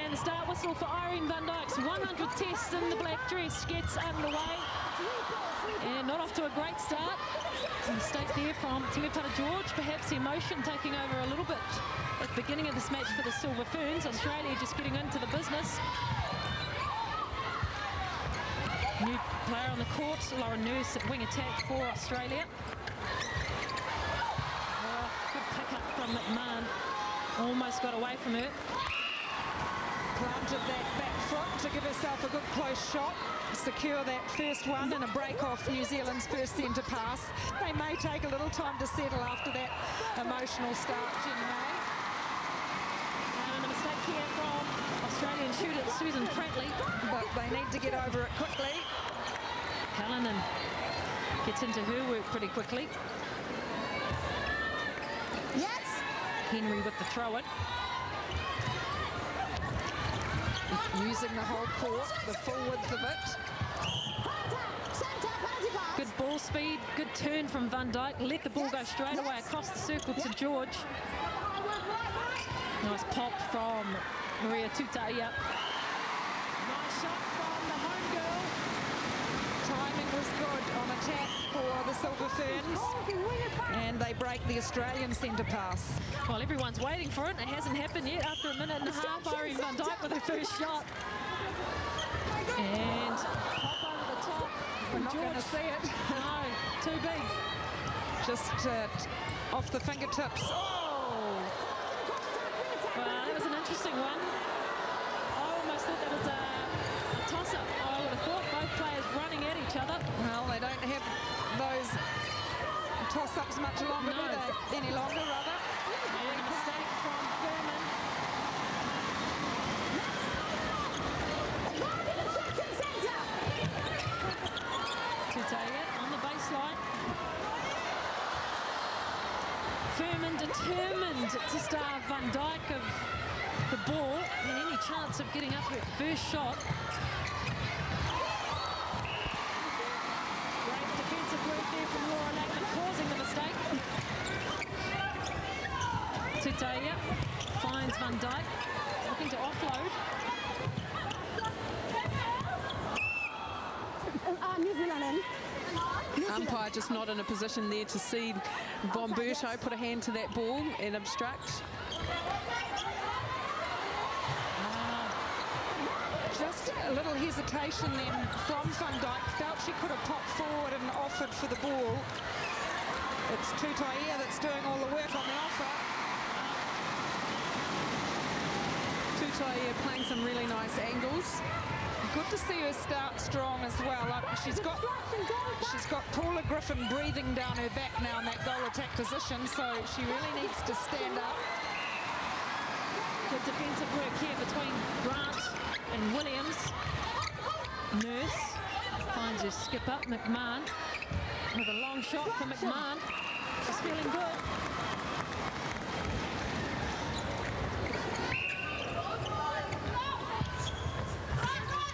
And the start whistle for Irene van Dijk's 100th test in the black dress gets underway. And not off to a great start. A mistake there from Timepara George. Perhaps the emotion taking over a little bit at the beginning of this match for the Silver Ferns. Australia just getting into the business. New player on the court, Lauren Nurse at wing attack for Australia. Oh, good pick up from McMahon. Almost got away from her. Planted that back foot to give herself a good close shot, secure that first one and a break off New Zealand's first centre pass. They may take a little time to settle after that emotional start, Jen May. And a mistake here from Australian shooter Susan Prattley. But they need to get over it quickly. Hallinan gets into her work pretty quickly. Yes. Henry with the throw-in. Using the whole court, the full width of it. Good ball speed, good turn from Van Dijk. Let the ball go straight away across the circle to George. Nice pop from Maria Tutaia. Nice shot from the home girl. Timing was good on attack for the Silver Ferns. And they break the Australian centre pass. Well, everyone's waiting for it. It hasn't happened yet. After a minute and a half, Irene van Dijk with her first shot. And pop over the top. We're not going to see it. No, too big. Just off the fingertips. Oh! Well, that was an interesting one. I almost thought that was a toss-up. I would have thought both players running at each other. Well, they don't have those toss-ups much longer, No. do they? Any longer, rather. And a mistake from Ferman. Tutaia on the baseline. Ferman determined to starve Van Dijk of the ball and any chance of getting up her first shot. Great defensive work there from Laura Lackman, causing the mistake. Tutaia finds Van Dijk, looking to offload. New Zealand. Umpire just not in a position there to see Von Berto put a hand to that ball and obstruct. Just a little hesitation then from Van Dijk. Felt she could have popped forward and offered for the ball. It's Tutaia that's doing all the work on the offer. Tutaia playing some really nice angles. Good to see her start strong as well. She's got Paula Griffin breathing down her back now in that goal attack position, so she really needs to stand up. Good defensive work here between Grant and Williams. Nurse finds her skipper, McMahon, with a long shot for McMahon. She's feeling good.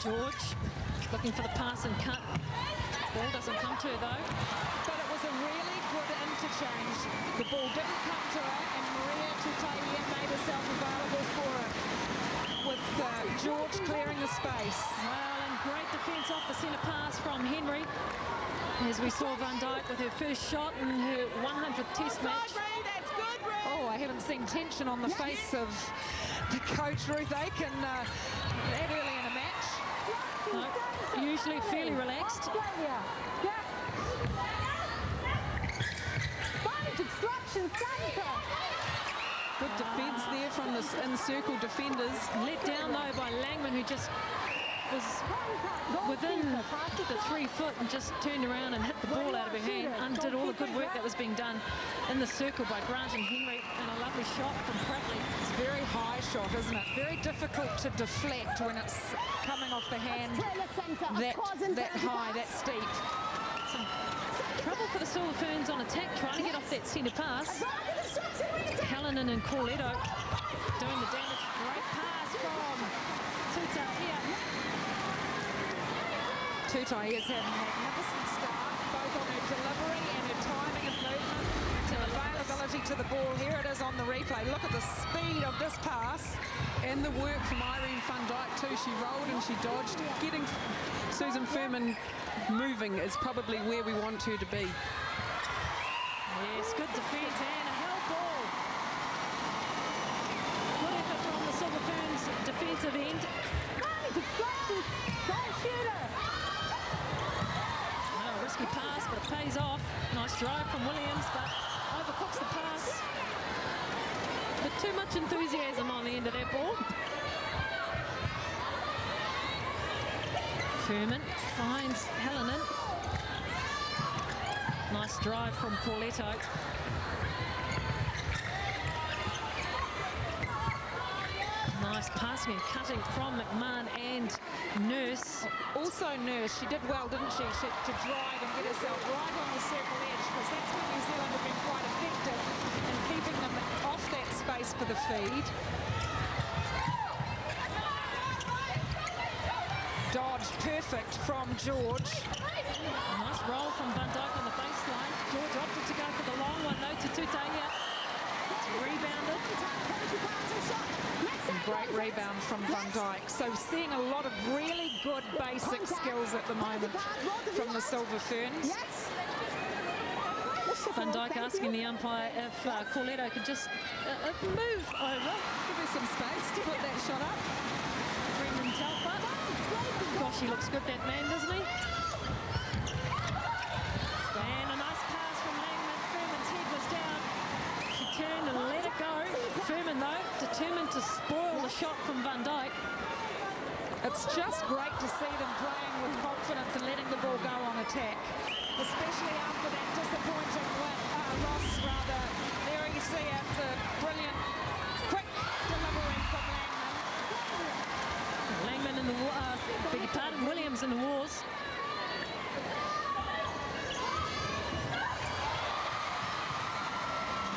George looking for the pass and cut. Ball doesn't come to her though. But it was a really good interchange. The ball didn't come to her, and Maria Tutaia made herself available for it, with George clearing the space. Well, and great defence off the centre pass from Henry. As we saw Van Dijk with her first shot in her 100th test match. Oh, I haven't seen tension on the face of the coach, Ruth Aiken, that early in a match. No, usually fairly relaxed. Good defence there from the in-circle defenders. Let down though by Langman, who just was within the 3 foot and just turned around and hit the ball out of her hand. Undid all the good work that was being done in the circle by Grant and Henry, and a lovely shot from Prattley. It's a very high shot, isn't it? Very difficult to deflect when it's coming off the hand that high, that steep. Some trouble for the Silver Ferns on attack, trying to get off that centre pass. Hallinan and Corletto doing the damage. Great pass from Tutaia. Tutaia's had a magnificent start, both on her delivery and her timing and movement. It's an available ability to the ball. Here it is on the replay. Look at the speed of this pass. And the work from Irene van Dijk too. She rolled and she dodged. Getting Susan Furman moving is probably where we want her to be. Yes, good defence and a held ball. Good effort from the Silver Ferns defensive end. Oh, risky pass, but it pays off. Nice drive from Williams, but overcooks the pass. But too much enthusiasm on the end of that ball. Furman finds Hallinan. Nice drive from Pauletto. Nice passing and cutting from McMahon and Nurse. Also Nurse, she did well, didn't she, to drive and get herself right on the circle edge, because that's when New Zealand have been quite effective in keeping them off that space for the feed. Dodge perfect from George. Nice roll from Van Dijk on the baseline. George opted to go for the long one, though, to Tutaya. It's rebounded. Great rebound from Van Dijk. So seeing a lot of really good basic skills at the moment from the Silver Ferns. Van Dijk asking the umpire if Pauletto could just move over. Give her some space to put that shot up. Brendan Telfer. Gosh, he looks good, that man, doesn't he? And a nice pass from Langman. Furman's head was down. She turned and let it go. Furman, though, determined to spoil the shot from Van Dijk. It's just great to see them playing with confidence and letting the ball go on attack, especially after that disappointing loss, rather. There you see it, the brilliant, quick delivery from Langman. Langman in the beg your pardon, Williams in the wars.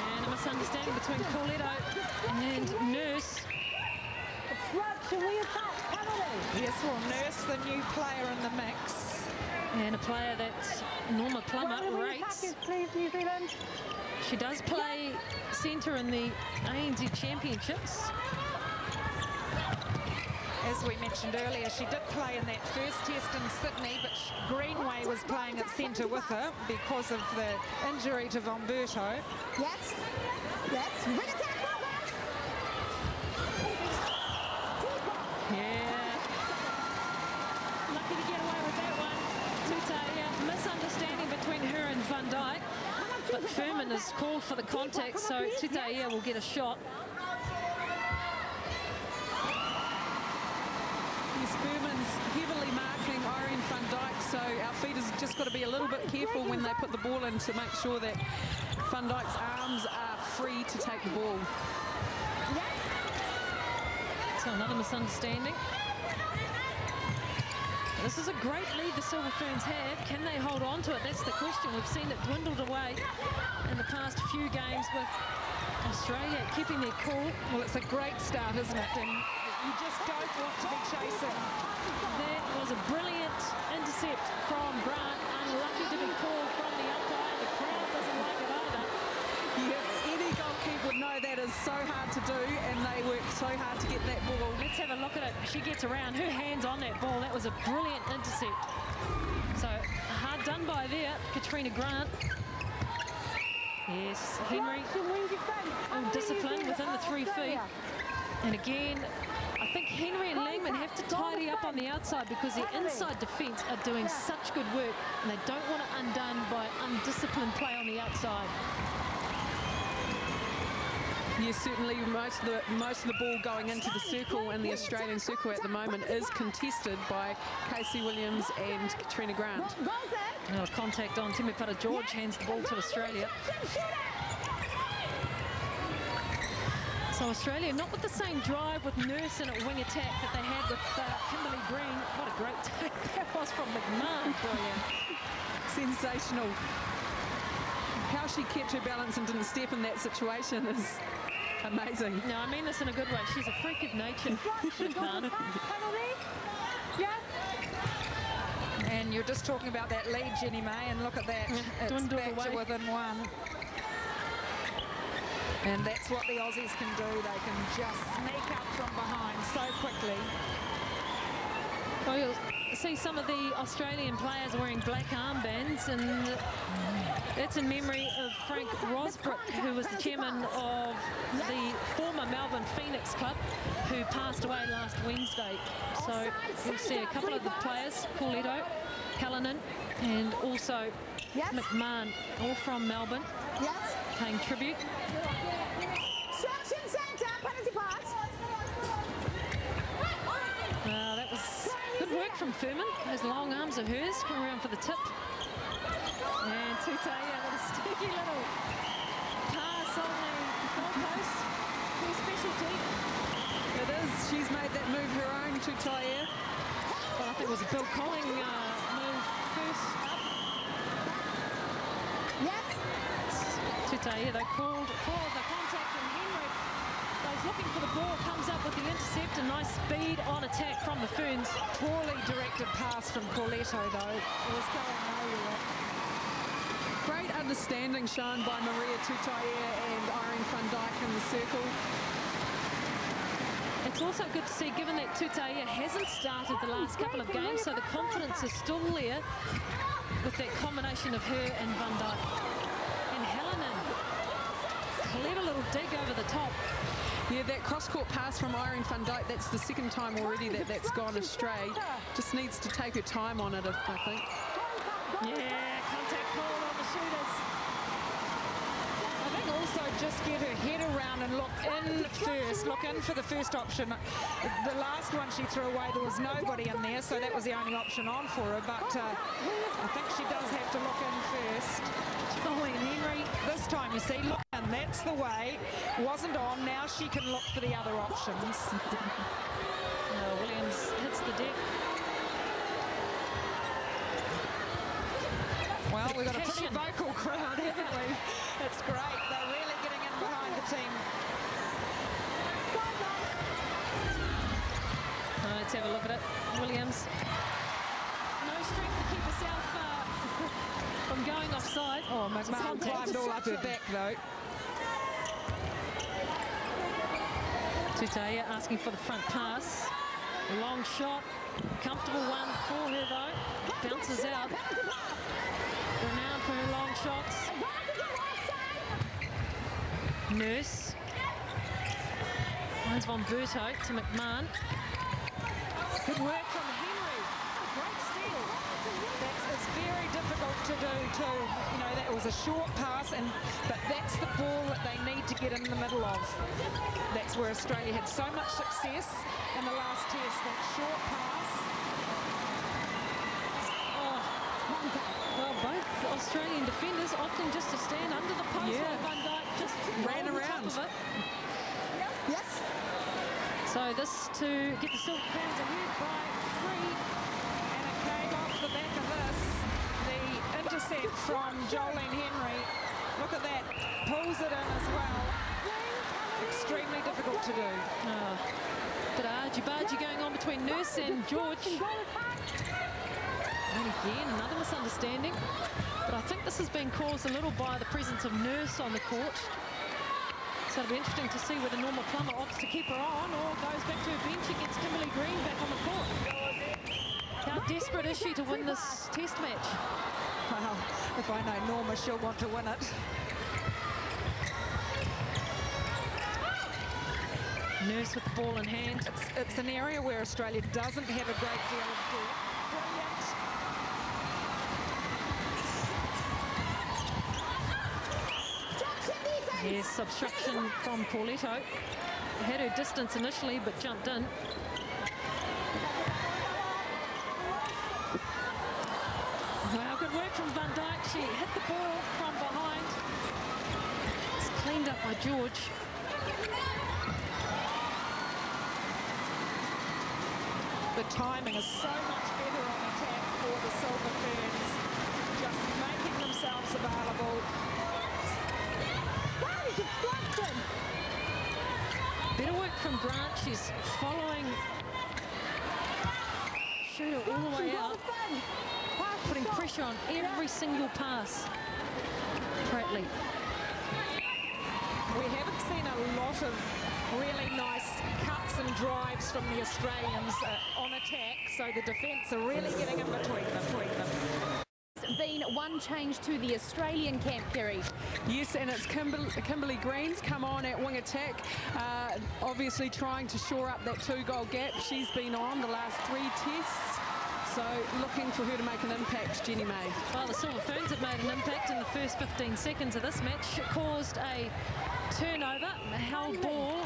And a misunderstanding between Pauletto and Nurse. Yes, well, Nurse, the new player in the mix. And a player that Norma Plummer rates. She does play centre in the ANZ Championships. As we mentioned earlier, she did play in that first test in Sydney, but Greenway was playing at centre with her because of the injury to Vomberto. Yes. Yes. Bring it down, Yeah. Lucky to get away with that one. Tutaya, misunderstanding between her and Van Dijk. But Furman is called for the contact, so Tutaya will get a shot. Furman's heavily marking Irene van Dijk, so our feeders just got to be a little bit careful when they put the ball in to make sure that Van Dijk's arms are free to take the ball. So another misunderstanding. This is a great lead the Silver Ferns have. Can they hold on to it? That's the question. We've seen it dwindled away in the past few games with Australia keeping their cool. Well, it's a great start, isn't it? And you just don't want to be chasing. That was a brilliant intercept from Grant. Unlucky to be called from the umpire. The crowd doesn't like it either. Yeah, any goalkeeper would know that is so hard to do, and they work so hard to get that ball. Let's have a look at it. She gets around. Her hands on that ball. That was a brilliant intercept. So hard done by there, Katrina Grant. Yes, Henry. Discipline within the 3 feet. And again, I think Henry and Langman have to tidy up on the outside because the inside defence are doing such good work and they don't want it undone by undisciplined play on the outside. Yes, certainly most of the ball going into the circle and the Australian circle at the moment is contested by Casey Williams and Katrina Grant. Contact on Timipata George, hands the ball to Australia. So Australia not with the same drive with Nurse in a wing attack that they had with Kimberly Green. What a great take that was from McMahon. Brilliant. Sensational. How she kept her balance and didn't step in that situation is amazing. No, I mean this in a good way. She's a freak of nature, McMahon. And you're just talking about that lead, Jenny May, and look at that. It's back to within one. And that's what the Aussies can do. They can just sneak up from behind so quickly. Well, you'll see some of the Australian players wearing black armbands, and that's in memory of Frank Rosbrook, who was the chairman of the former Melbourne Phoenix club, who passed away last Wednesday. So you'll see a couple of the players, Pauletto, Hallinan, and also McMahon, all from Melbourne, paying tribute. That was good work from Furman. Those long arms of hers come around for the tip. And Tutaya with a sticky little pass on the goalpost. Her specialty. It is. She's made that move her own, Tutaya. Well, I think it was a Bill Colling move first up. Tutaya, they called for the contact, and Henry goes looking for the ball, comes up with the intercept, a nice speed on attack from the Ferns. Poorly directed pass from Pauletto, though. It was going nowhere. Great understanding shown by Maria Tutaya and Irene van Dijk in the circle. It's also good to see, given that Tutaya hasn't started the last couple of games, so the confidence is still there with that combination of her and Van Dijk. And Hallinan, clever little dig over the top. Yeah, that cross-court pass from Irene van Dijk, that's the second time already that's gone astray. Just needs to take her time on it, I think. Yeah, contact call on the shooters. I think also just get her head around and look in first, look in for the first option. The last one she threw away, there was nobody in there, so that was the only option on for her, but I think she does have to look in first. Oh, and Henry. This time, you see, look in, that's the way. Wasn't on, now she can look for the other options. Williams hits the deck. Well, we've got a pretty vocal crowd, haven't we? It's great. They're really getting in behind the team. Let's have a look at it. Williams. No strength to keep herself from going offside. Oh, McMahon climbed all up her back, though. Tutaya asking for the front pass. Long shot. Comfortable one for her, though. Bounces out. Renowned for her long shots. Nurse. Finds Von Berto to McMahon. Good work from Henry. Great steal. That is very difficult to do too. You know, that was a short pass, but that's the ball that they need to get in the middle of. That's where Australia had so much success in the last test, that short pass. Oh. Well, both Australian defenders opting just to stand under the post while Van Dijk just ran around. Of it. So this to get the Silk Ferns ahead by 3. And it came off the back of this. The intercept from Jolene Henry. Look at that. Pulls it in as well. Extremely difficult to do. Bit argy-bargy going on between Nurse and George. And again, another misunderstanding. But I think this has been caused a little by the presence of Nurse on the court. So it'll be interesting to see whether Norma Plummer opts to keep her on or goes back to her bench and gets Kimberly Green back on the court. How desperate is she to win this test match? Well, if I know Norma, she'll want to win it. Nurse with the ball in hand. It's an area where Australia doesn't have a great deal of depth. Yes, obstruction from Pauletto. Had her distance initially, but jumped in. Wow, good work from Van Dijk. She hit the ball from behind. It's cleaned up by George. The timing is so much better on attack for the Silver Ferns. Just making themselves available. Better work from Grant. She's following shooter all the way out, putting pressure on every single pass. Pratley. We haven't a lot of really nice cuts and drives from the Australians on attack, so the defence are really getting in between them. Been one change to the Australian camp, Kerry. Yes, and it's Kimberly Green's come on at wing attack, obviously trying to shore up that 2-goal gap. She's been on the last 3 tests, so looking for her to make an impact, Jenny May. Well, the Silver Ferns have made an impact in the first 15 seconds of this match. It caused a turnover, a held ball,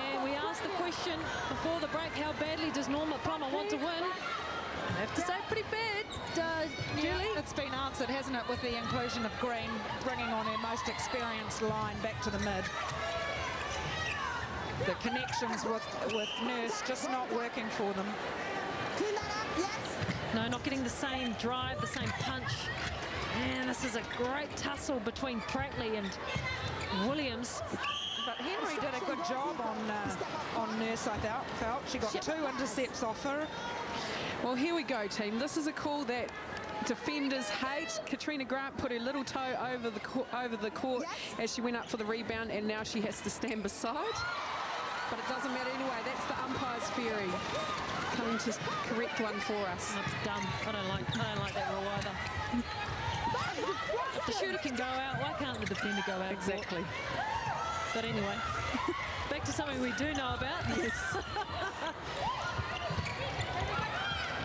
and we asked the question before the break, how badly does Norma Plummer want to win? I have to say pretty bad, Julie. Yeah, it's been answered, hasn't it, with the inclusion of Green, bringing on her most experienced line back to the mid. The connections with Nurse just not working for them. Clean that up, yes. No, not getting the same drive, the same punch. And this is a great tussle between Prattley and Williams. But Henry did a good job on Nurse, I felt. She got 2 intercepts off her. Well, here we go, team. This is a call that defenders hate. Katrina Grant put her little toe over the court as she went up for the rebound, and now she has to stand beside. But it doesn't matter anyway. That's the umpire's fury coming to correct one for us. That's dumb. I don't like that rule either. If the shooter can go out, why can't the defender go out? Exactly. But anyway, back to something we do know about. Yes.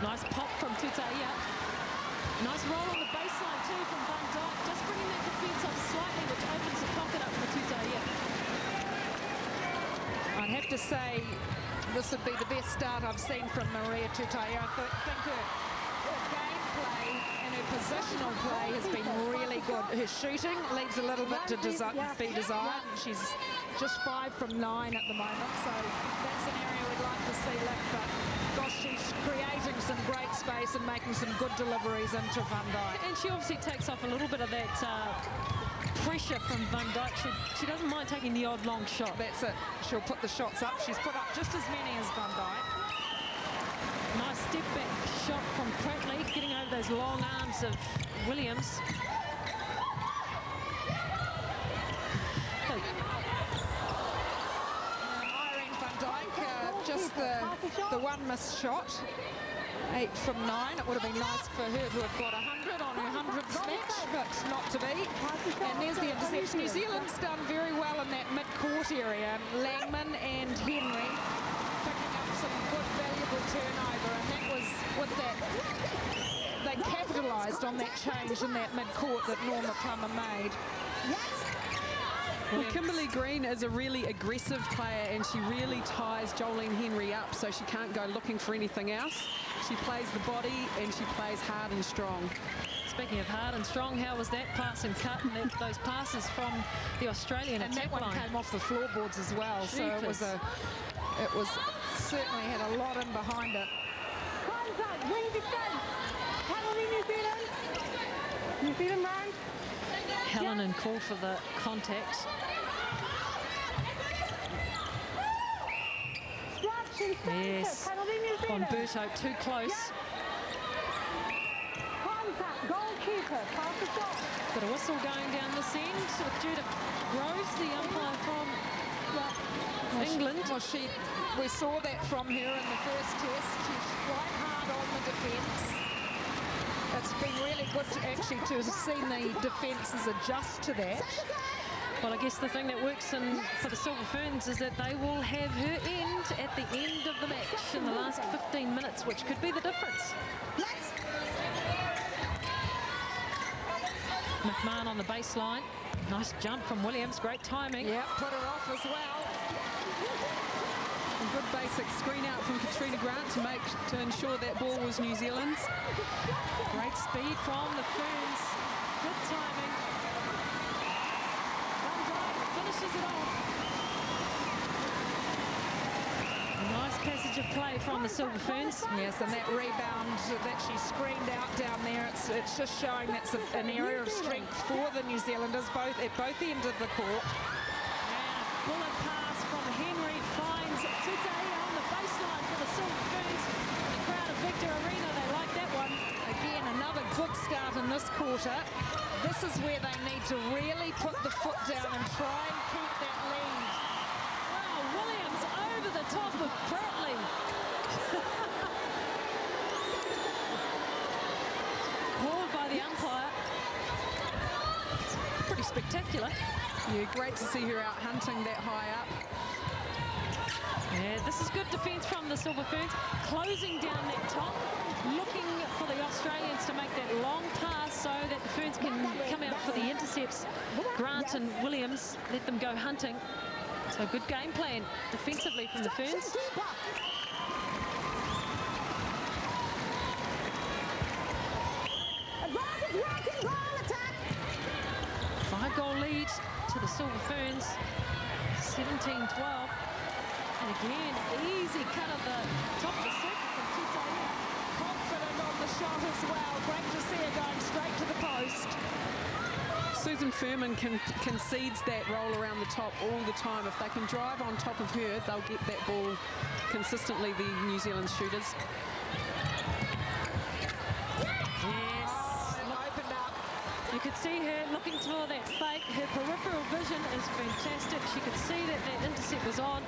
Nice pop from Tutaia. Nice roll on the baseline too from Van Dyke. Just bringing that defence up slightly, which opens the pocket up for Tutaia. I'd have to say this would be the best start I've seen from Maria Tutaia. I think her gameplay and her positional play has been really good. Her shooting leaves a little bit to be desired. She's just 5 from 9 at the moment, so that's an area we'd like to see left. But gosh, she's creating some great space and making some good deliveries into Van Dyke. And she obviously takes off a little bit of that pressure from Van Dyke. She doesn't mind taking the odd long shot. That's it. She'll put the shots up. She's put up just as many as Van Dyke. Nice step back shot from Prattley, getting over those long arms of Williams. Irene Van Dyke, just the one missed shot. 8 from 9. It would have been nice for her to have got 100 on her 100th match, but not to be. And there's the interception. New Zealand's done very well in that mid-court area. Langman and Henry picking up some good, valuable turnover, and that was with that. They capitalised on that change in that mid-court that Norma Plummer made. Well, Kimberly Green is a really aggressive player, and she really ties Jolene Henry up, so she can't go looking for anything else. She plays the body, and she plays hard and strong. Speaking of hard and strong, how was that pass and cut and those passes from the Australian And attack that one line? came off the floorboards as well, so it was certainly had a lot in behind it. Contact, wing defense. Penalty, New Zealand. New Zealand round. Hallinan called for the contact. Yes, Bonberto too close. Contact, goalkeeper, pass the shot. Got a whistle going down this end with Judith Groves, the umpire from England. Well, we saw that from her in the first test. She's quite hard on the defence. It's been really good to have seen the defences adjust to that. Well, I guess the thing that works for the Silver Ferns is that they will have her end at the end of the match in the last 15 minutes, which could be the difference. McMahon on the baseline. Nice jump from Williams. Great timing. Yeah, put her off as well. A good basic screen out from Katrina Grant to ensure that ball was New Zealand's. Great speed from the Ferns. Good timing. Van Dyke finishes it off. Nice passage of play from the Silver Ferns. Yes, and that rebound that she screened out down there, it's just showing that's an area of strength for the New Zealanders at both ends of the court. And bullet pass from Henry finds Tutaia on the baseline for the Silver Ferns. The crowd of Victor Arena, they like that one. Again, another good start in this quarter. This is where they need to really put the foot down and try and keep that lead. top of Pratley. Called by the umpire. It's pretty spectacular. Yeah, great to see her out hunting that high up. Yeah, this is good defence from the Silver Ferns, closing down that top, looking for the Australians to make that long pass so that the Ferns can come out for the intercepts. Grant and Williams let them go hunting. So good game plan defensively from the Ferns. 5-goal lead to the Silver Ferns, 17-12. And again, easy cut of the top of the circle from Tutai. Confident on the shot as well. Great to see her going straight to the post. Susan Furman concedes that roll around the top all the time. If they can drive on top of her, they'll get that ball consistently, the New Zealand shooters. Yes, Opened up. you could see her looking for that fake. Her peripheral vision is fantastic. She could see that that intercept was on.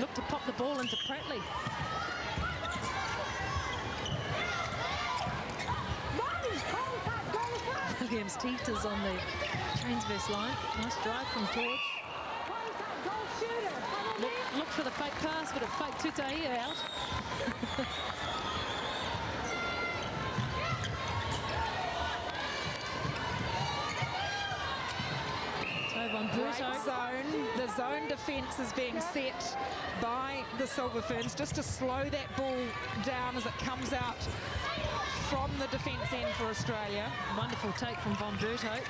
Looked to pop the ball into Pratley. Williams teeters on the transverse line. Nice drive from George. Look for the fake pass, but it faked Tutai out. Great zone. The zone defence is being set by the Silver Ferns just to slow that ball down as it comes out from the defence end for Australia. Wonderful take from Von Berto.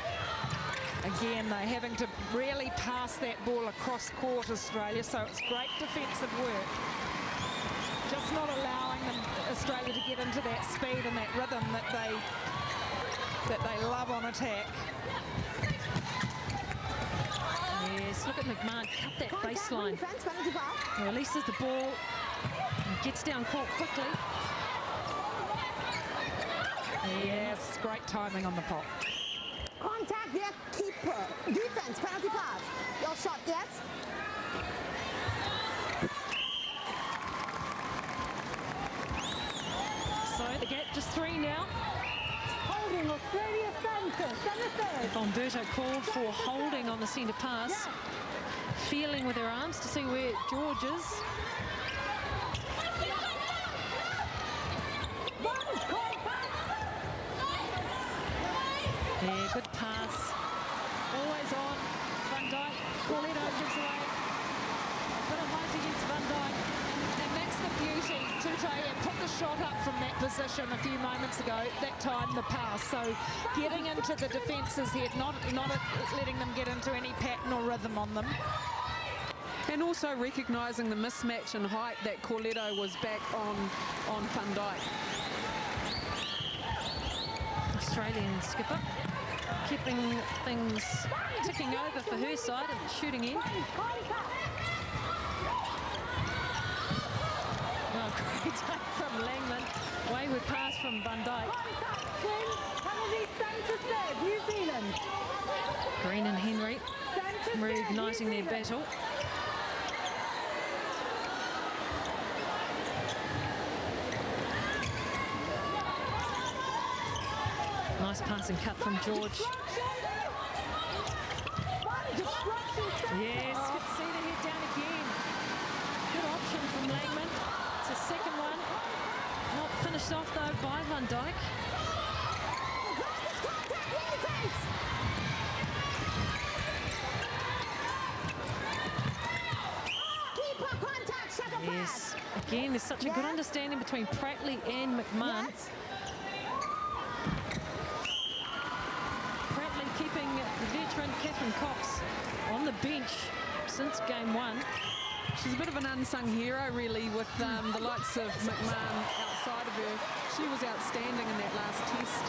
Again, they're having to really pass that ball across court, Australia, so it's great defensive work. Just not allowing them, Australia, to get into that speed and that rhythm that they love on attack. Yes, look at McMahon cut that baseline. He releases the ball and gets down court quickly. Yes, great timing on the pop. Contact their keeper. Defense, penalty pass. Your shot, yes? So the gap just 3 now. Holding Australia centre, third. Von Berto called for holding on the centre pass. Feeling with her arms to see where George is. Yeah, good pass. Always on. Van Dijk. Corletto gives away. A bit of height against Van Dijk. And that's the beauty. Tutai put the shot up from that position a few moments ago. That time the pass. So getting into the defence's head, not letting them get into any pattern or rhythm on them. And also recognising the mismatch in height that Corletto was back on Van Dijk. Australian skipper keeping things ticking over for her side and shooting in. Well, great take from Langman. Wayward pass from Van Dijk. New Zealand. Green and Henry reigniting their battle. Nice passing cut from George. Yes, good to see the head down again. Good option from Langman. It's a second one. Not finished off though by Van Dijk. Yes, again, there's such a good understanding between Pratley and McMahon. Pratley keeping the veteran Catherine Cox on the bench since game 1. She's a bit of an unsung hero, really, with the likes of McMahon outside of her. She was outstanding in that last test.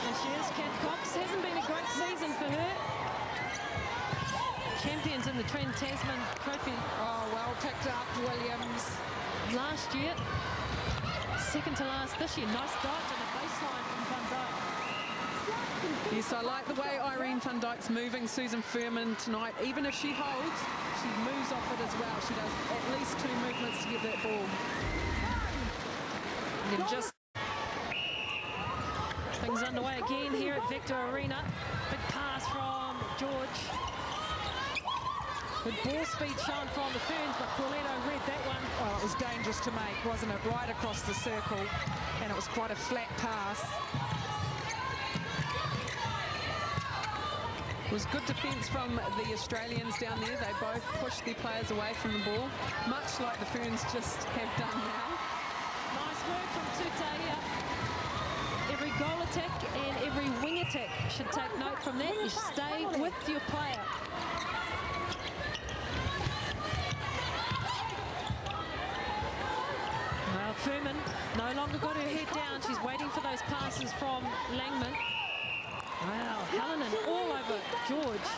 There she is, Cat Cox. Hasn't been a great season for her. Champions in the Trans-Tasman Trophy Oh, well picked up, Williams. last year. Second to last this year. Nice dodge and a baseline from Van Dijk. Yes, I like the way Irene van Dijk's moving Susan Furman tonight. Even if she holds, she moves off it as well. She does at least 2 movements to get that ball. And then just things underway again here at Victor Arena. Big pass from George. Good ball speed shown from the Ferns, but Corletto read that one. Well, it was dangerous to make, wasn't it? Right across the circle, and it was quite a flat pass. It was good defence from the Australians down there. They both pushed their players away from the ball, much like the Ferns just have done now. Nice work from Tutaia. Every goal attack and every wing attack should take note from that. You stay with your player. Well, Furman no longer got her head down. She's waiting for those passes from Langman. Wow, Hallinan all over George.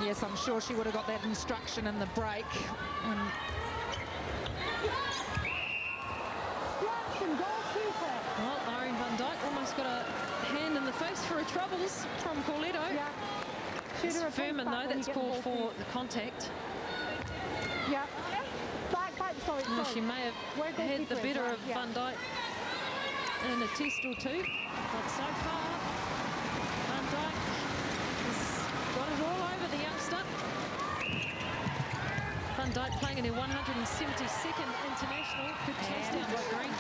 Yes, I'm sure she would have got that instruction in the break. Well, Irene van Dijk almost got a hand in the face for her troubles from Corletto. Yeah. It's Furman, though, that's called for the contact. Yeah. Back, sorry. She may have had the better of Van Dijk in a test or two, but so far, Van Dijk has got it all over the youngster. Van Dijk playing in her 172nd international. Good chase down by Green.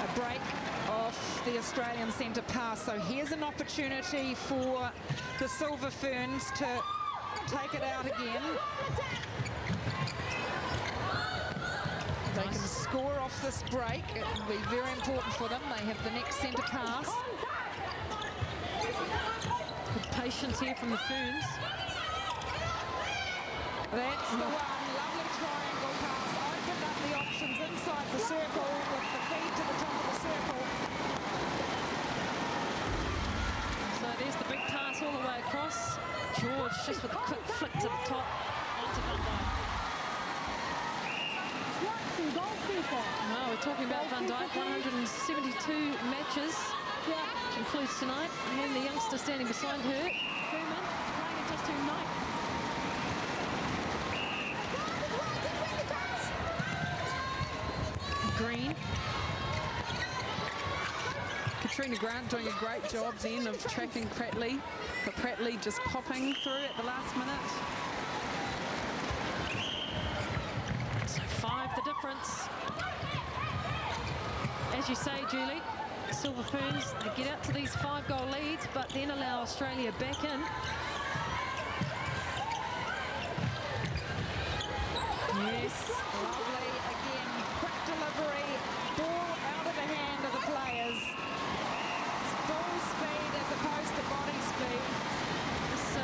A break off the Australian centre pass. So here's an opportunity for the Silver Ferns to take it out again. They can score off this break. It will be very important for them. They have the next centre pass. Good patience here from the Ferns. That's the one. Lovely triangle pass. Opened up the options inside the circle with the feed to the top of the circle. So there's the big pass all the way across. George just with a quick flick to the top onto Van Dijk. No, we're talking about Van Dijk, 172 matches. She includes tonight, and the youngster standing beside her, Furman, playing at just her ninth. Green. Katrina Grant doing a great job then of tracking Pratley, but Pratley just popping through at the last minute. So 5 the difference. As you say, Julie, Silver Ferns, they get out to these 5-goal leads, but then allow Australia back in. Yes, lovely again. Quick delivery, ball out of the hand of the players. It's ball speed as opposed to body speed. This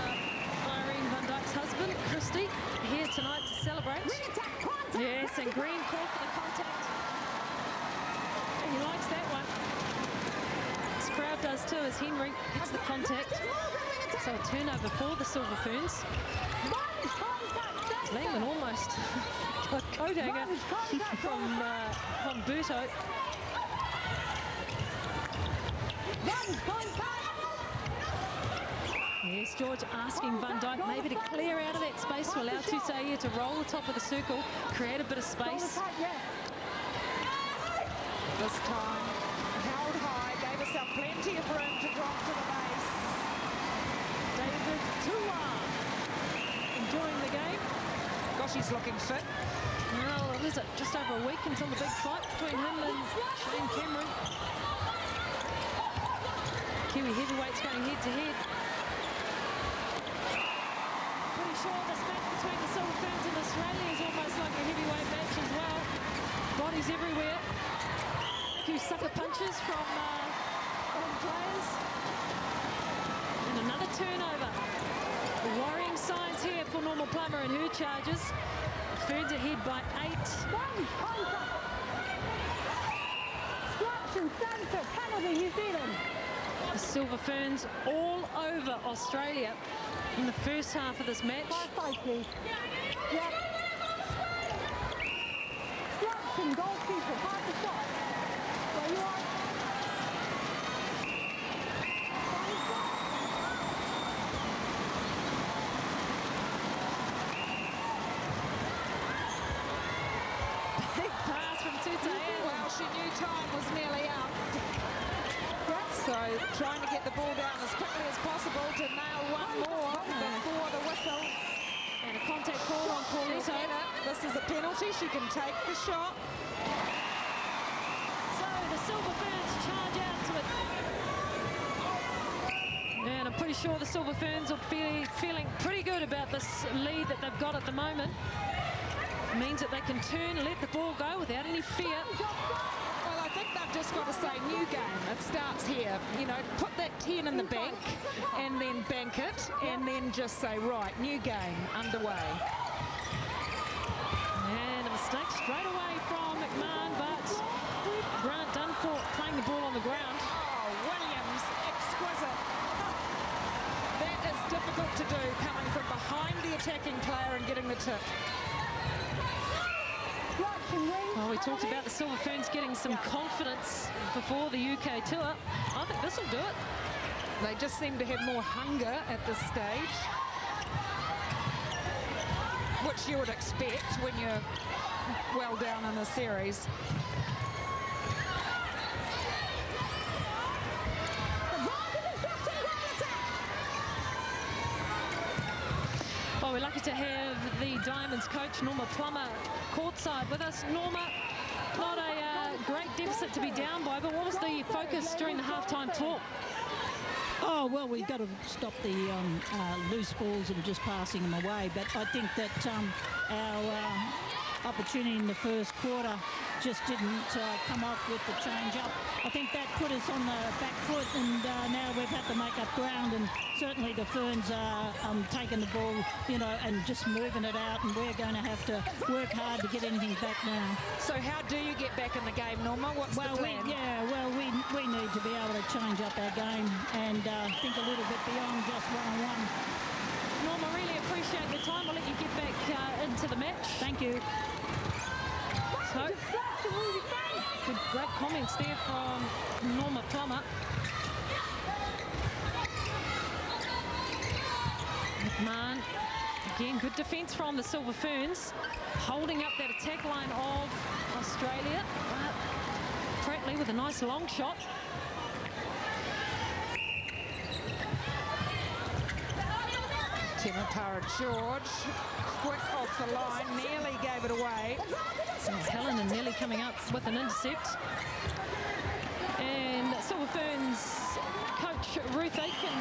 Irene van Dijk's husband, Christy, here tonight to celebrate. Yes, and Green called for the contact. He likes that one. This crowd does too as Henry hits the contact. So a turnover for the Silver Ferns. Langman almost got a coat hanger from Berto. Yes, George asking Van Dijk maybe to clear out of that space to allow Tutaia to roll the top of the circle, create a bit of space. This time held high, gave herself plenty of room to drop to the base. David Tua enjoying the game. Gosh, he's looking fit. Well, what is it? Just over a week until the big fight between him and Shane Cameron. Kiwi heavyweights going head to head. Pretty sure this match between the Silver Ferns and Australia is almost like a heavyweight match as well. Bodies everywhere. A few sucker punches from players. And another turnover. Worrying signs here for Norma Plummer and her charges. Ferns ahead by 8. Penalty, New Zealand. The Silver Ferns all over Australia in the first half of this match. Five, please. Yep. Obstruction, goalkeeper, hard to stop. There you are. time was nearly up. So trying to get the ball down as quickly as possible to nail one more before the whistle. And a contact call on Paulito. This is a penalty. She can take the shot. So the Silver Ferns charge out to it. And I'm pretty sure the Silver Ferns will be feeling pretty good about this lead that they've got at the moment. It means that they can turn and let the ball go without any fear. Well, I think they've just got to say new game. It starts here. You know, put that 10 in the bank and then bank it and then just say, right, new game underway. And a mistake straight away from McMahon, but Grant Dunford playing the ball on the ground. Oh, Williams, exquisite. That is difficult to do, coming from behind the attacking player and getting the tip. Well, we talked about the Silver Ferns getting some confidence before the UK tour. I think this will do it. They just seem to have more hunger at this stage, which you would expect when you're well down in the series. Well, we're lucky to have the Diamonds coach, Norma Plummer, courtside with us. Norma, not a great deficit to be down by, but what was the focus during the halftime talk? Oh, well, we've got to stop the loose balls and just passing them away. But I think that our opportunity in the first quarter just didn't come off with the change-up. I think that put us on the back foot, and now we've had to make up ground. And certainly the Ferns are taking the ball, you know, and just moving it out, and we're going to have to work hard to get anything back now. So how do you get back in the game, Norma? What's the plan? We need to be able to change up our game and think a little bit beyond just one-on-one. Norma, really appreciate your time. We'll let you get back into the match. Thank you. So, good, great comments there from Norma Plummer. McMahon, again, good defence from the Silver Ferns, holding up that attack line of Australia. Pratley with a nice long shot. Timotara George, quick off the line, nearly gave it away. Helen and Nelly coming up with an intercept. And Silver Ferns coach Ruth Aiken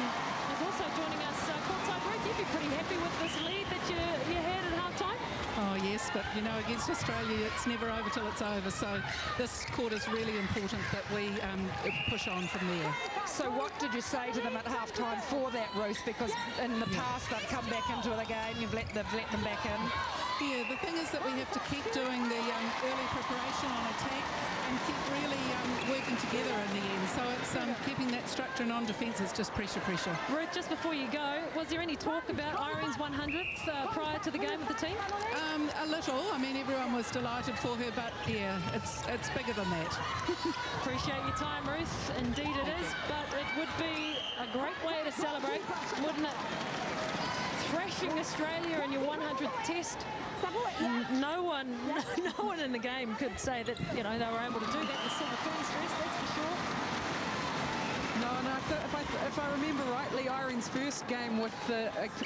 is also joining us courtside. Ruth, you'd be pretty happy with this lead that you had at halftime? Oh yes, but you know, against Australia it's never over till it's over, so this quarter's really important that we push on from there. So what did you say to them at halftime for that, Ruth? Because in the past they've come back into the game, they've let them back in. Yeah, the thing is that we have to keep doing the early preparation on attack and keep really working together in the end. So it's keeping that structure and on defence is just pressure. Ruth, just before you go, was there any talk about Irene's 100th prior to the game with the team? A little. I mean, everyone was delighted for her, but yeah, it's bigger than that. Appreciate your time, Ruth. Indeed it is, but it would be a great way to celebrate, wouldn't it? Thrashing Australia in your 100th test. No one in the game could say that, you know, they were able to do that with Silver Ferns dress, that's for sure. No, if I remember rightly, Irene's first game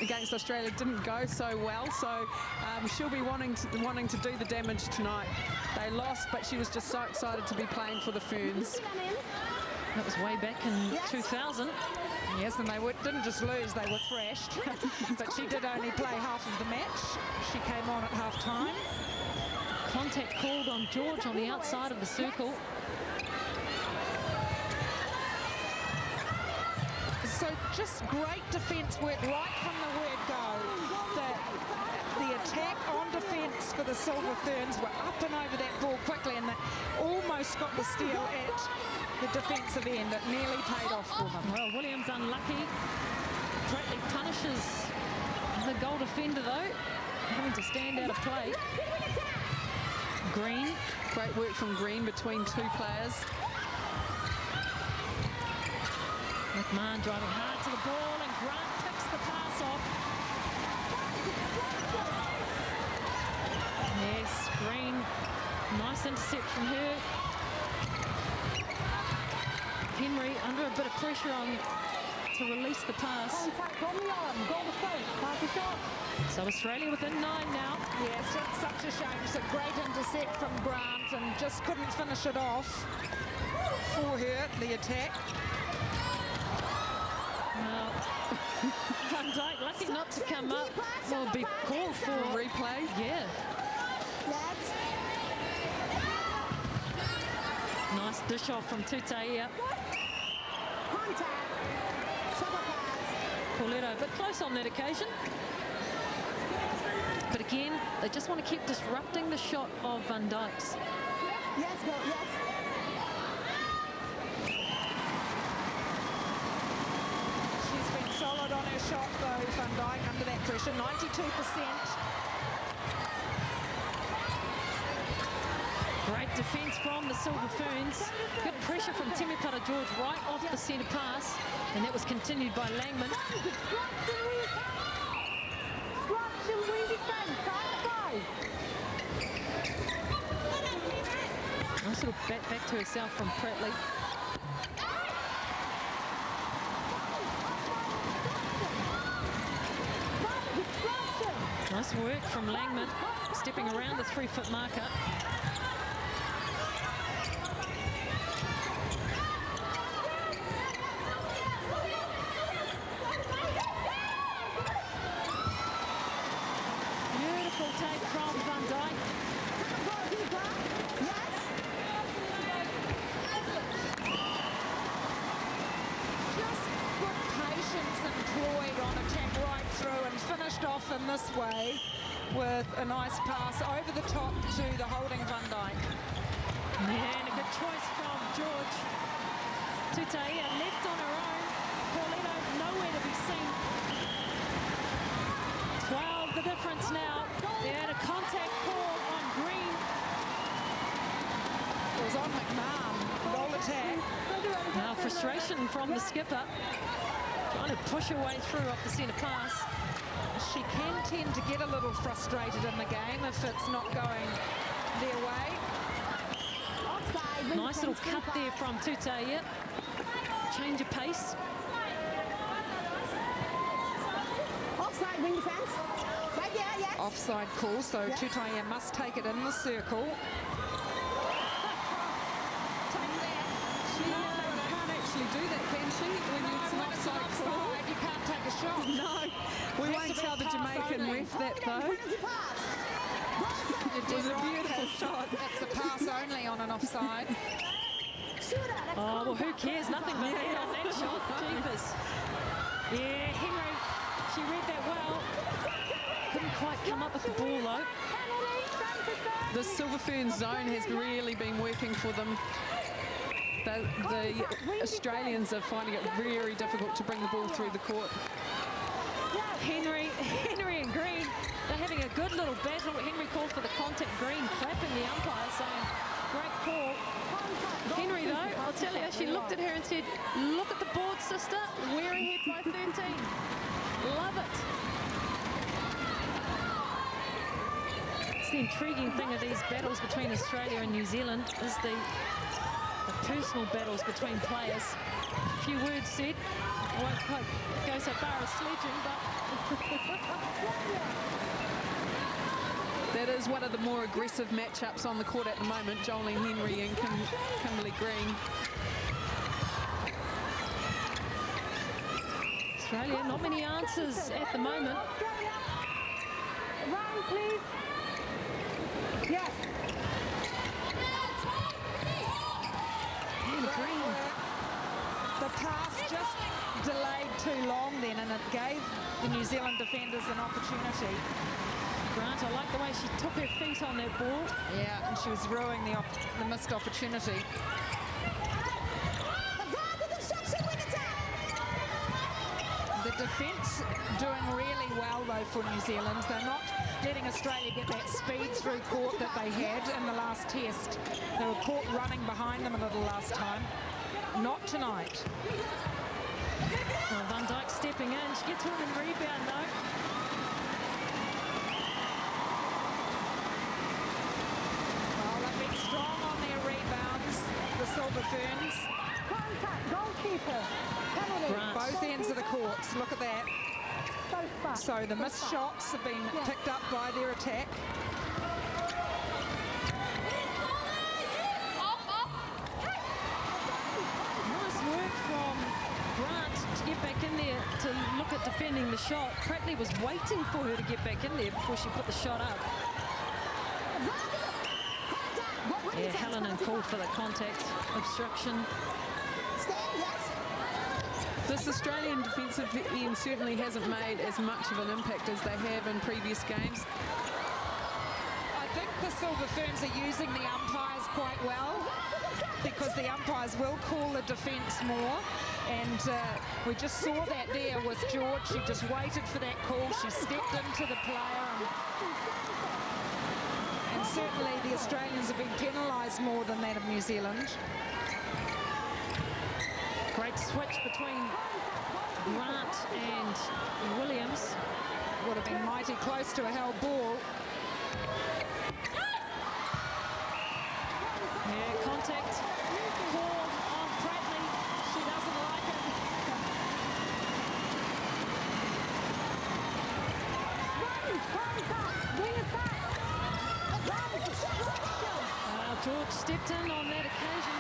against Australia didn't go so well, so she'll be wanting to do the damage tonight. They lost, but she was just so excited to be playing for the Ferns. That was way back in 2000. Yes, and they didn't just lose, they were thrashed. But she did only play half of the match. She came on at half-time. Contact called on George on the outside of the circle. So just great defence work right from the word go. The attack on defence for the Silver Ferns were up and over that ball quickly, and they almost got the steal at the defensive end. It nearly paid off for them. Well, Williams unlucky. Pratley punishes the goal defender, though, having to stand out of play. Green. Great work from Green between two players. McMahon driving hard to the ball, and Grant picks the pass off. Yes, Green. Nice intercept from her. Henry under a bit of pressure on to release the pass. Contact on the arm. Goal to front. Pass the shot. So Australia within 9 now. Yes, it's such a shame. It's a great intercept from Grant and just couldn't finish it off for her, the attack. Well, Van Dijk lucky not to come up. Will be called for Replay. Yeah. Yes. Nice dish off from Tutai. Contact. Shuttle pass. Pauletto a bit close on that occasion. But again, they just want to keep disrupting the shot of Van Dijk's. Yes, go. Yes. She's been solid on her shot though, Van Dijk, under that pressure, 92%. Great defence from the Silver Ferns. Good pressure from Temepara George right off the centre pass. And that was continued by Langman. Nice little back to herself from Pratley. Nice work from Langman, stepping around the 3-foot marker. Beautiful take from Van Dijk. Just good patience employed on attack right through and finished off in this way with a nice pass over the top to the holding Van Dijk. Yeah, and a good choice from George. Tutai left on her own. Pauletto nowhere to be seen. 12 the difference now. They had a contact call on Green. It was on McMahon, goal attack. Now frustration from the skipper. Trying to push her way through off the centre pass. She can tend to get a little frustrated in the game if it's not going their way. Nice little cut there from Tutai. Change of pace. Offside, wing defense. Right there, yes. Offside call, so Tutaya must take it in the circle. She can't actually do that, can she? When it's an offside call. You can't take a shot. No, we won't tell the Jamaican ref that though. It was a beautiful shot. It's a pass only on an offside. Oh, well, who cares? Nothing but net on that shot. Jeepers. Yeah, Henry, she read that well. Couldn't quite come up with the ball, though. The Silver Ferns zone has really been working for them. The Australians are finding it very difficult to bring the ball through the court. Henry and Green, they're having a good little battle. Henry called for the contact. Green clapping the umpire, saying, great call. Henry, though, I'll tell you, she looked at her and said, look at the board, sister. We're ahead by 13. Love it. It's the intriguing thing of these battles between Australia and New Zealand is the personal battles between players. A few words said. I won't quite go so far as sledging, but... That is one of the more aggressive matchups on the court at the moment, Jolene Henry and Kimberly Green. Australia, not many answers at the moment. Round, please. Yes. And Green. The pass just delayed too long then, and it gave the New Zealand defenders an opportunity. Grant, I like the way she took her feet on that ball. Yeah, and she was ruining the missed opportunity. The defence doing really well, though, for New Zealand. They're not letting Australia get that speed through court that they had in the last test. They were caught running behind them a little last time. Not tonight. Well, Van Dijk stepping in. She gets one and rebound, though. Well, they've been strong on their rebounds, the Silver Ferns. Contact, goalkeeper. Penalty. Grant. Both ends of the courts. Look at that. Both back. So the missed shots have been picked up by their attack. Nice work from Grant to get back in there to look at defending the shot. Pratley was waiting for her to get back in there before she put the shot up. Yeah, Hallinan called for the contact obstruction. This Australian defensive end certainly hasn't made as much of an impact as they have in previous games. I think the Silver Ferns are using the umpires quite well, because the umpires will call the defence more, and we just saw that there with George. She just waited for that call. She stepped into the player, and certainly the Australians have been penalised more than that of New Zealand. Great switch between Grant and Williams. Would have been mighty close to a held ball. Yeah, contact called on Pratley. She doesn't like it. George stepped in on that occasion.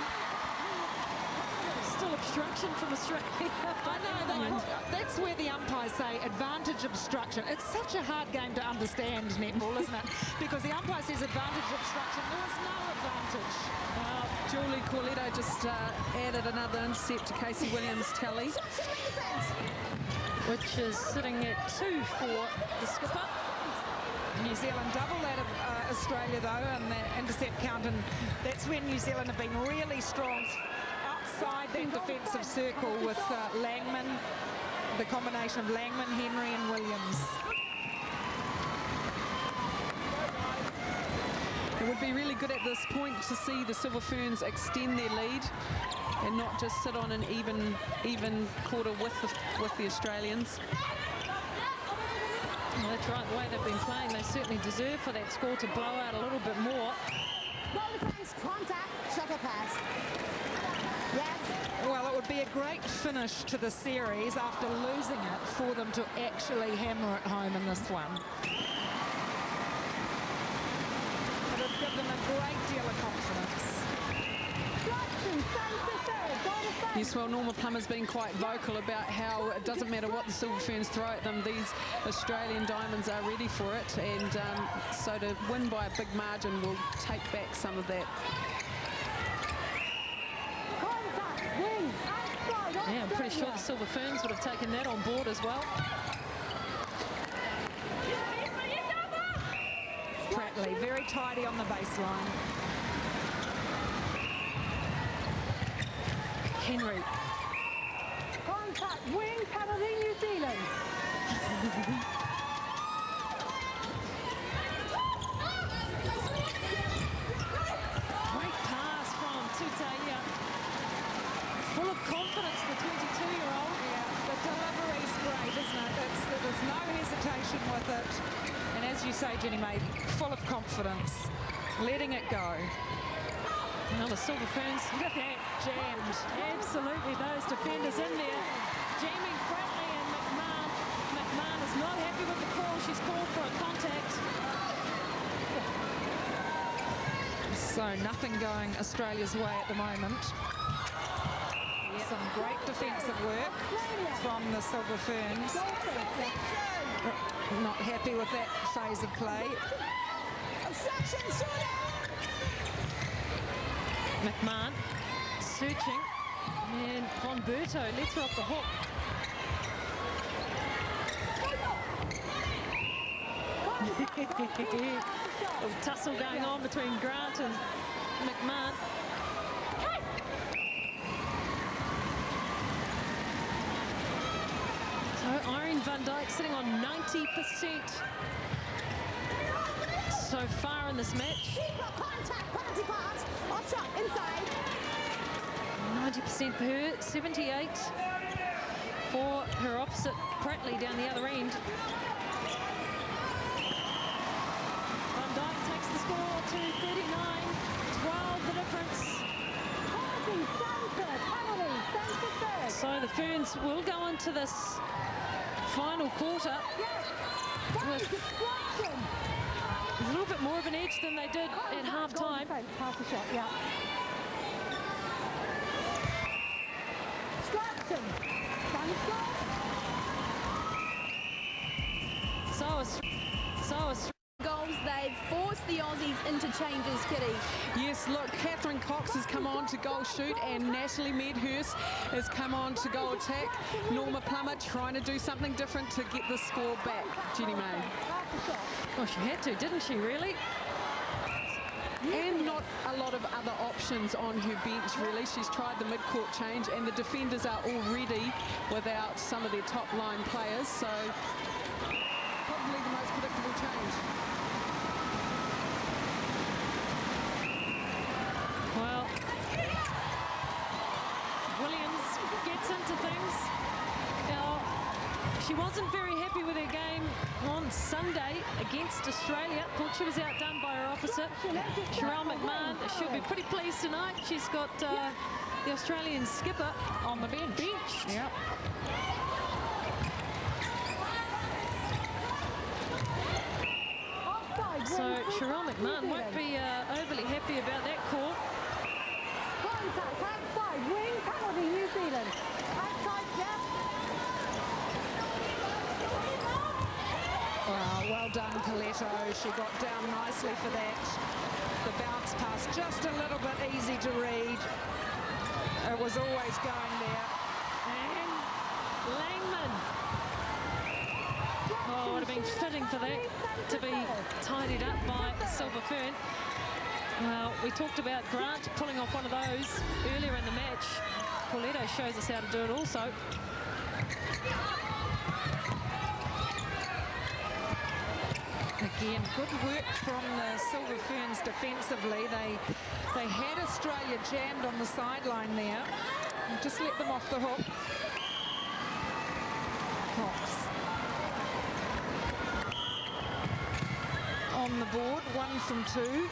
Still obstruction from Australia. I know, that's where the umpires say advantage obstruction. It's such a hard game to understand, netball, isn't it? Because the umpire says advantage obstruction. There was no advantage. Julie Corletto just added another intercept to Casey Williams' tally. Which is sitting at 2 for the skipper. New Zealand double that of Australia, though, and that intercept count, and that's when New Zealand have been really strong outside that defensive circle with Langman, the combination of Langman, Henry and Williams. It would be really good at this point to see the Silver Ferns extend their lead and not just sit on an even quarter with the Australians. Well, that's right, the way they've been playing, they certainly deserve for that score to blow out a little bit more. Contact, shuttle pass. Yes. Well, it would be a great finish to the series after losing it for them to actually hammer it home in this one. It would give them a great deal of confidence. Yes, well, Norma Plummer's been quite vocal about how it doesn't matter what the Silver Ferns throw at them, these Australian Diamonds are ready for it, and so to win by a big margin will take back some of that. Yeah, I'm pretty sure the Silver Ferns would have taken that on board as well. Pratley, very tidy on the baseline. Henry. Contact, wing, penalty, New Zealand. Great pass from Tutaya. Full of confidence, the 22-year-old. Yeah, the delivery's great, isn't it? There's no hesitation with it. And as you say, Jenny May, full of confidence, letting it go. Well, the Silver Ferns, look at that, jammed. Absolutely, those defenders in there, jamming Pratley and McMahon. McMahon is not happy with the call. She's called for a contact. So nothing going Australia's way at the moment. Some great defensive work from the Silver Ferns. Not happy with that phase of play. McMahon searching, and Von Berto lets her off the hook. A little tussle going on between Grant and McMahon. So Irene Van Dyke sitting on 90% so far in this match. 90% for her, 78 for her opposite Pratley down the other end. Van Dyke takes the score to 39, 12 the difference. the Ferns will go into this final quarter with a little bit more of an edge than they did at half-time. Pass the shot, yeah. Distraction. So goals, they've forced the Aussies into changes, Kitty. Yes, look, Catherine Cox has come on to goal shoot and Natalie Medhurst has come on to goal attack. Norma Plummer trying to do something different to get the score back. Jenny May. well, she had to, didn't she, really? And not a lot of other options on her bench, really. She's tried the mid-court change, and the defenders are already without some of their top-line players, so probably the most predictable change. Well, Williams gets into things. Now, she wasn't very happy with her game on Sunday against Australia. Thought she was outdone by her opposite, Sherelle McMahon. She'll be pretty pleased tonight. She's got the Australian skipper on the bench. Yep. So Sherelle McMahon won't be overly happy about that call. Outside, wing, penalty, New Zealand. Outside, yeah. Well done, Coletto. She got down nicely for that. The bounce pass just a little bit easy to read. It was always going there. And Langman. Oh, it would have been fitting for that to be tidied up by Silver Fern. Well, we talked about Grant pulling off one of those earlier in the match. Coletto shows us how to do it also. Again, good work from the Silver Ferns defensively. They had Australia jammed on the sideline there. And just let them off the hook. Cox on the board, 1 from 2.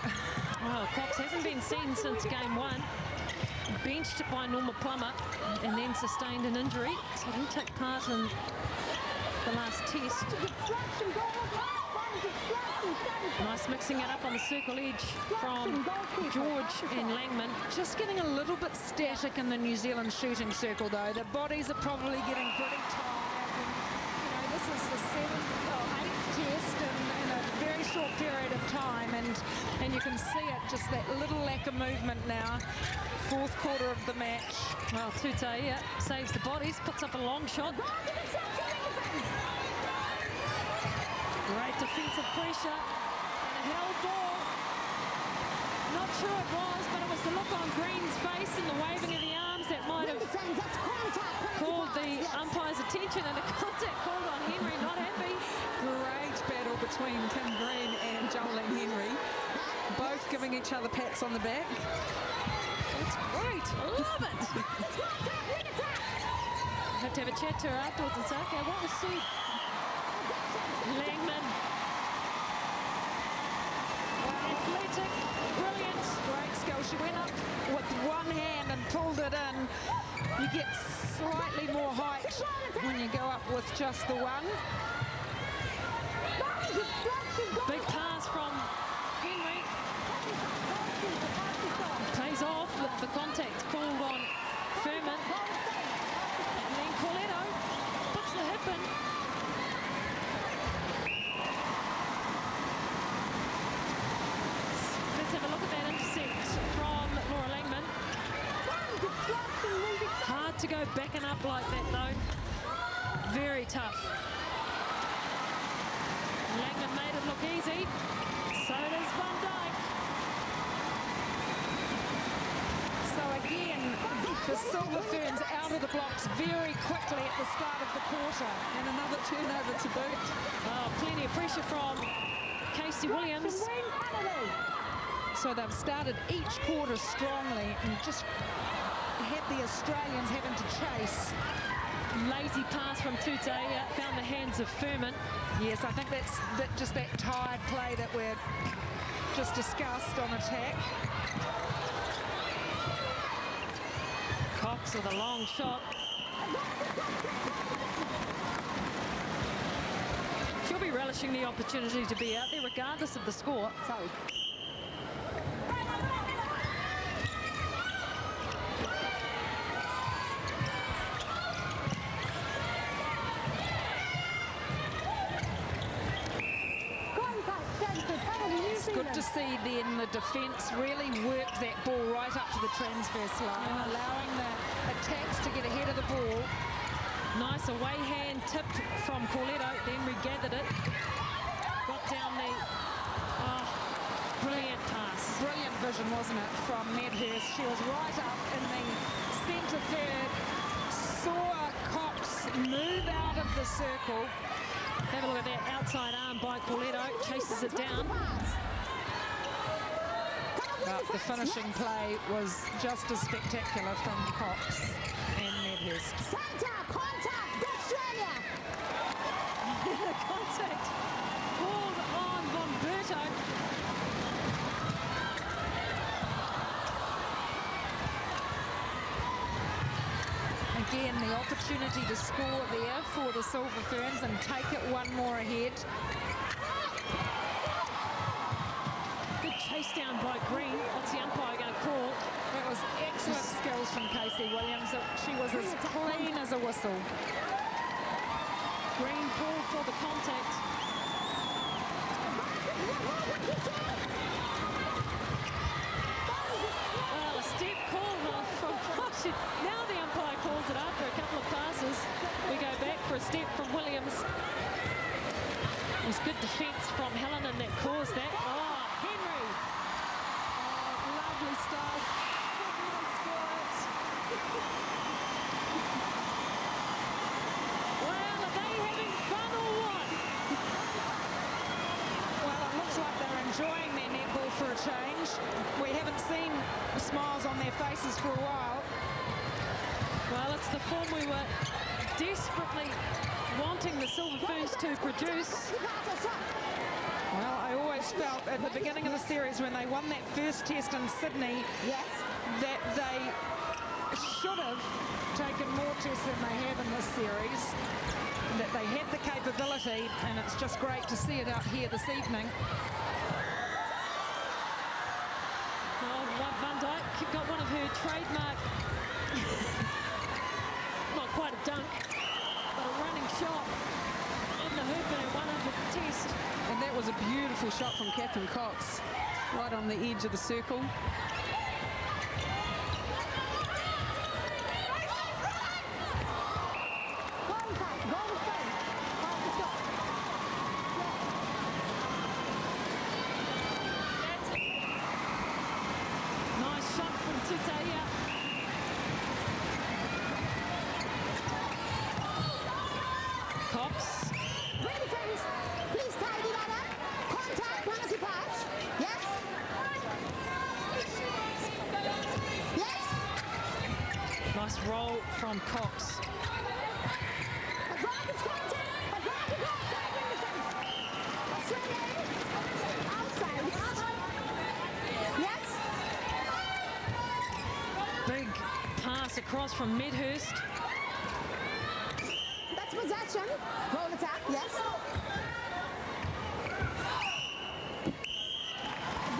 Well, Cox hasn't been seen since game 1. Benched by Norma Plummer and then sustained an injury, so didn't take part in the last test. Nice mixing it up on the circle edge from George and Langman. Just getting a little bit static in the New Zealand shooting circle, though. Their bodies are probably getting pretty tired. And, you know, this is the 7th or 8th test in a very short period of time, and you can see it, just that little lack of movement now. 4th quarter of the match. Well, Tute saves the bodies, puts up a long shot. Great defensive pressure and a held ball. Not sure it was, but it was the look on Green's face and the waving of the arms that might have called the umpire's attention, and a contact called on Henry. Not happy. Great battle between Kim Green and Jolene Henry, both giving each other pats on the back. That's great. I love it. Have to have a chat to her afterwards and say, okay, what was said? Langman. Athletic, brilliant. Great skill. She went up with one hand and pulled it in. You get slightly more height when you go up with just the one. Big pass from Henry. Pays off with the contact called on Furman. And then Coletto puts the hip in. Let's have a look at that intercept from Laura Langman. Hard to go backing up like that, though. Very tough. Langman made it look easy. So does Van Dyke. So again, the Silver Ferns out of the blocks very quickly at the start of the quarter. And another turnover to boot. Oh, plenty of pressure from Casey Williams. So they've started each quarter strongly and just had the Australians having to chase. Lazy pass from Tute, found the hands of Furman. Yes, I think that's just that tired play that we're just discussed on attack. Cox with a long shot. She'll be relishing the opportunity to be out there regardless of the score. Sorry. It's good to see then the defence really work that ball right up to the transverse line, allowing the attacks to get ahead of the ball. Nice away hand tipped from Corletto, then regathered it. Got down the... Oh, brilliant pass. Brilliant vision, wasn't it, from Medhurst. She was right up in the centre third, saw Cox move out of the circle. Have a look at that outside arm by Corletto, chases it down. But the finishing play was just as spectacular from Cox and Medhurst. Contact, Australia. The contact called on Bomberto. Again, the opportunity to score there for the Silver Ferns and take it one more ahead. Good chase down by Green. What's the umpire going to call? That was excellent skills from Casey Williams. She was as clean as a whistle. Green pulled for the contact. Well, a step called from Cox. Now the umpire calls it after a couple of passes. We go back for a step from Williams. It was good defence from Helen and that caused that. Oh, Henry. Oh, lovely stuff. Well, are they having fun or what? Well, it looks like they're enjoying their netball for a change. We haven't seen smiles on their faces for a while. Well, it's the form we were desperately wanting the Silver Ferns to produce. Well, I always felt at the beginning of the series when they won that first test in Sydney that they should have taken more tests than they have in this series, that they had the capability, and it's just great to see it out here this evening. Oh, Van Dyke got one of her trademark, not quite a dunk, but a running shot in the hoop in her 100th test. And that was a beautiful shot from Catherine Cox, right on the edge of the circle. Nice shot from Tutaya. Cox. Ready, friends? Please tidy that up. Contact, one of the parts. Yes? Yes? Nice roll from Cox. Advantage contact. Advantage outside, win the friends. Australia. Outside. Yes? Big pass across from Medhurst. That's possession. Roll attack. Yes?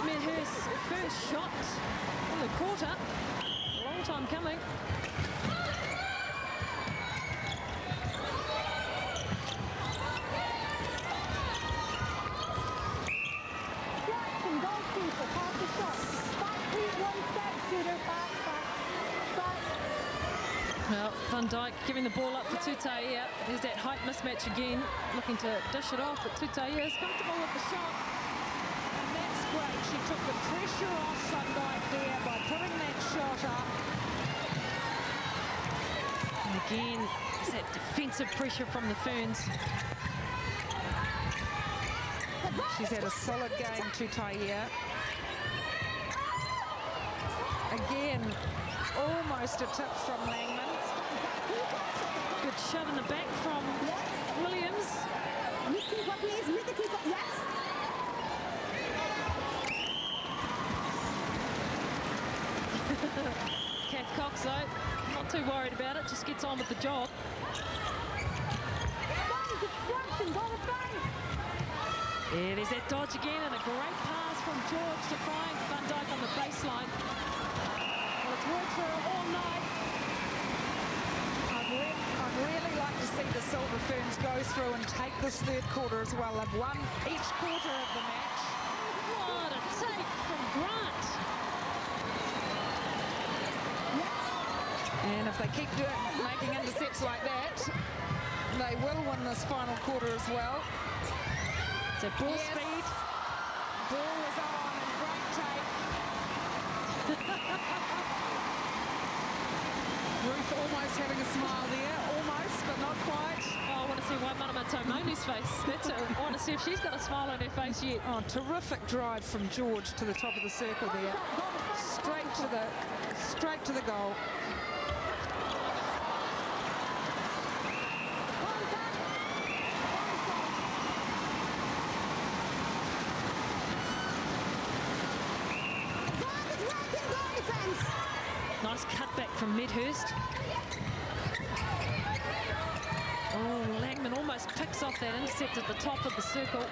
Medhurst's first shot in the quarter. A long time coming. From goalkeeper, pass the shot. 5 feet, 1 step, shooter, back. Well, Van Dyke giving the ball up for Tutaya. There's that height mismatch again, looking to dish it off, but Tutaya is comfortable with the shot. And that's great. She took the pressure off Van Dyke there by putting that shot up. And again, it's that defensive pressure from the Ferns. She's had a solid game, Tutaya. Again, almost a tip from Langman. Good shot in the back from Williams. Meet keeper, please. Meet the keeper. Yes? Kath Cox, though, Not too worried about it, just gets on with the job. Yeah, there's that dodge again, and a great pass from George to find Van Dijk on the baseline. Well, it's worked for her all night. I'd really like to see the Silver Ferns go through and take this third quarter as well. They've won each quarter of the match. What a take from Grant. And if they keep making intercepts like that, they will win this final quarter as well. So ball speed. Ball was on and great take. Ruth almost having a smile there, almost, but not quite. Oh, I want to see Waimana Tomonu's face. That's it. I want to see if she's got a smile on her face yet. Oh, terrific drive from George to the top of the circle there. Straight to the goal. Nice cutback from Medhurst. Oh, Langman almost picks off that intercept at the top of the circle.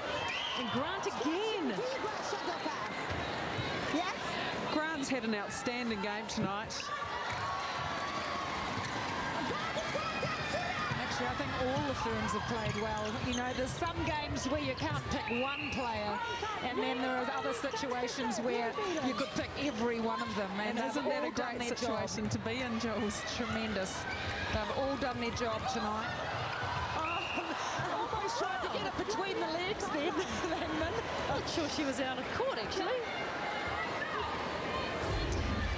And Grant again. Grant's had an outstanding game tonight. Actually, I think all the Ferns have played well. You know, there's some games where you can't pick one player, and then there are other situations where you could pick every one of them. And isn't that a great situation to be in, Jules? Tremendous. They've all done their job tonight. Oh, almost tried to get it between the legs then, Langman. Not sure she was out of court, actually.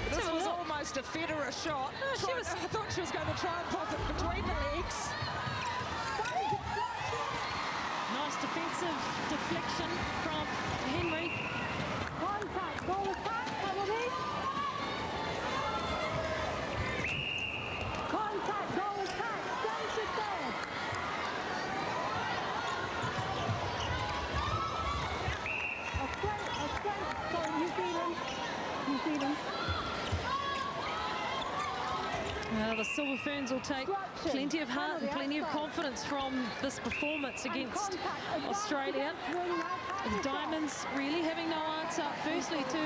This was almost a Federer shot. No, I thought she was going to try and pop it between the legs. Nice defensive deflection from Henry. Contact, goal attack, penalty. Contact, goal attack, centre third. Sorry, New Zealand. The Silver Ferns will take plenty of heart and plenty of confidence from this performance against Australia. The Diamonds really having no answer, firstly, to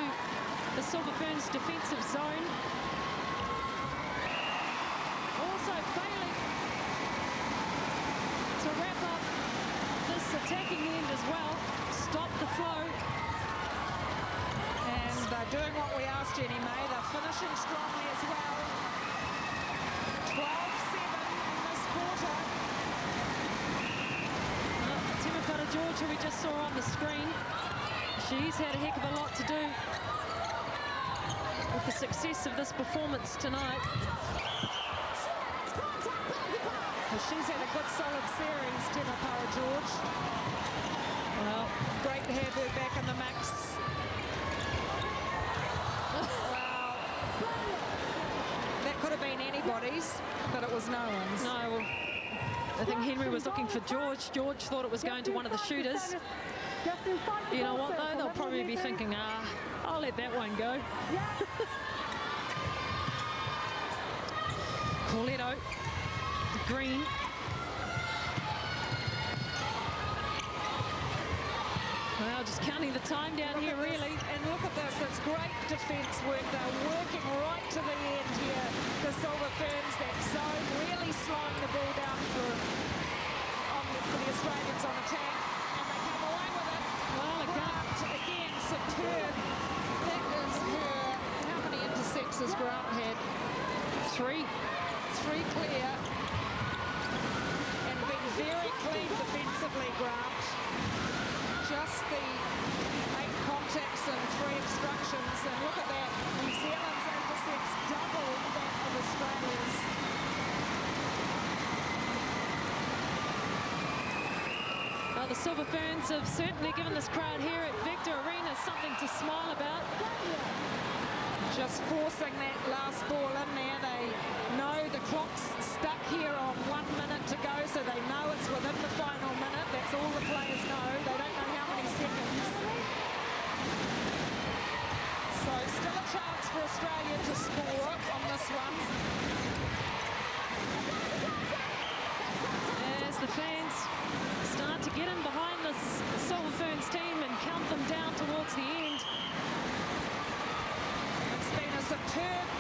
the Silver Ferns' defensive zone. Also failing to wrap up this attacking end as well. Stop the flow. And they're doing what we asked, Jenny May. They're finishing strongly as well. 12-7 in this quarter. Timothy George, who we just saw on the screen, she's had a heck of a lot to do with the success of this performance tonight. Well, she's had a good solid series, Timothy George. Well, Great to have her back in the mix. Could have been anybody's, but it was no one's. no, well, I think Henry was looking for George. George thought it was going to one of the shooters. You know what, though? They'll probably be thinking, I'll let that one go. Corletto, Green. Well, just counting the time down here, really. And look at this, it's great defence work. They're working right to the end here. The Silver Ferns, that zone, really slowing the ball down for the Australians on attack. And they come away with it. Well, Grant, again, superb. That is her. How many intercepts has Grant had? Three. Three clear. And been very clean defensively, Grant. Just the 8 contacts and 3 obstructions, and look at that. New Zealand's intercepts double that of Australia's. Well, the Silver Ferns have certainly given this crowd here at Vector Arena something to smile about. Just forcing that last ball in there. They know the clock's stuck here on 1 minute to go, so they know it's within the final minute. That's all the players know. They don't know how many seconds. So still a chance for Australia to score on this one. superb